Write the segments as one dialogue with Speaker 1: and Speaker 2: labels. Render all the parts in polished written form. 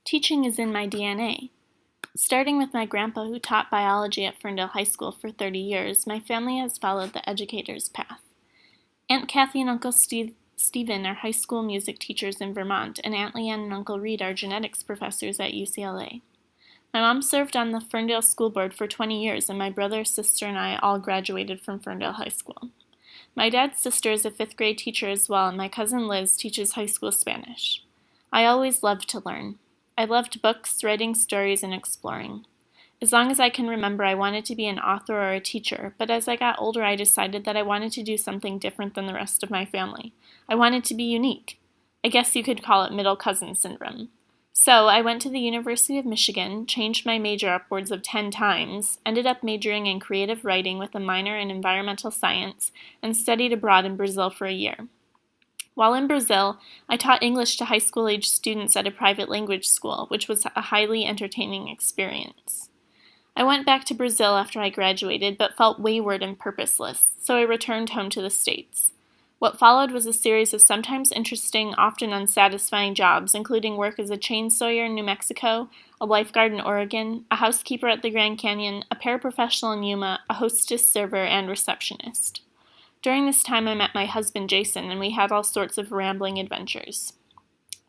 Speaker 1: Teaching is in my DNA. Starting with my grandpa, who taught biology at Ferndale High School for 30 years, my family has followed the educator's path. Aunt Kathy and Uncle Stephen are high school music teachers in Vermont, and Aunt Leanne and Uncle Reed are genetics professors at UCLA. My mom served on the Ferndale School Board for 20 years, and my brother, sister, and I all graduated from Ferndale High School. My dad's sister is a 5th grade teacher as well, and my cousin Liz teaches high school Spanish. I always loved to learn. I loved books, writing stories, and exploring. As long as I can remember, I wanted to be an author or a teacher, but as I got older, I decided that I wanted to do something different than the rest of my family. I wanted to be unique. I guess you could call it middle cousin syndrome. So I went to the University of Michigan, changed my major upwards of 10 times, ended up majoring in creative writing with a minor in environmental science, and studied abroad in Brazil for a year. While in Brazil, I taught English to high school-age students at a private language school, which was a highly entertaining experience. I went back to Brazil after I graduated, but felt wayward and purposeless, so I returned home to the States. What followed was a series of sometimes interesting, often unsatisfying jobs, including work as a chain sawyer in New Mexico, a lifeguard in Oregon, a housekeeper at the Grand Canyon, a paraprofessional in Yuma, a hostess, server, and receptionist. During this time, I met my husband, Jason, and we had all sorts of rambling adventures.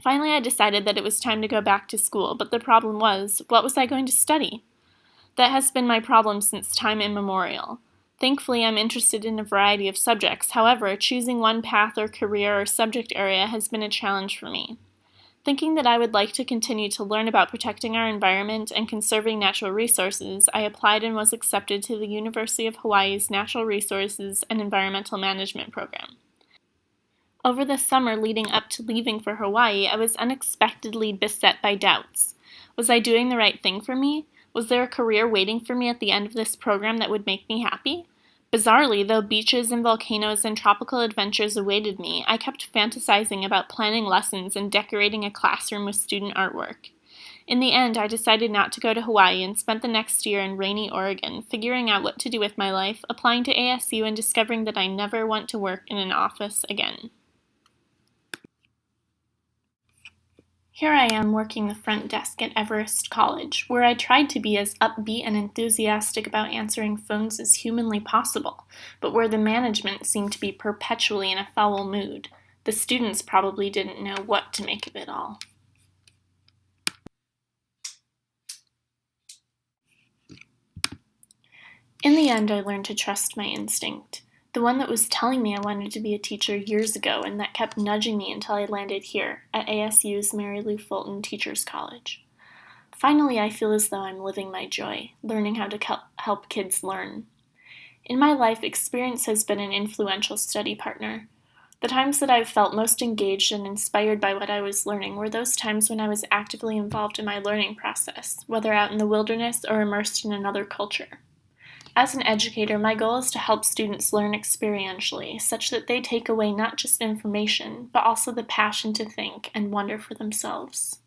Speaker 1: Finally, I decided that it was time to go back to school, but the problem was, what was I going to study? That has been my problem since time immemorial. Thankfully, I'm interested in a variety of subjects. However, choosing one path or career or subject area has been a challenge for me. Thinking that I would like to continue to learn about protecting our environment and conserving natural resources, I applied and was accepted to the University of Hawaii's Natural Resources and Environmental Management program. Over the summer leading up to leaving for Hawaii, I was unexpectedly beset by doubts. Was I doing the right thing for me? Was there a career waiting for me at the end of this program that would make me happy? Bizarrely, though beaches and volcanoes and tropical adventures awaited me, I kept fantasizing about planning lessons and decorating a classroom with student artwork. In the end, I decided not to go to Hawaii and spent the next year in rainy Oregon, figuring out what to do with my life, applying to ASU, and discovering that I never want to work in an office again. Here I am working the front desk at Everest College, where I tried to be as upbeat and enthusiastic about answering phones as humanly possible, but where the management seemed to be perpetually in a foul mood. The students probably didn't know what to make of it all. In the end, I learned to trust my instinct. The one that was telling me I wanted to be a teacher years ago and that kept nudging me until I landed here at ASU's Mary Lou Fulton Teachers College. Finally, I feel as though I'm living my joy, learning how to help kids learn. In my life, experience has been an influential study partner. The times that I've felt most engaged and inspired by what I was learning were those times when I was actively involved in my learning process, whether out in the wilderness or immersed in another culture. As an educator, my goal is to help students learn experientially, such that they take away not just information, but also the passion to think and wonder for themselves.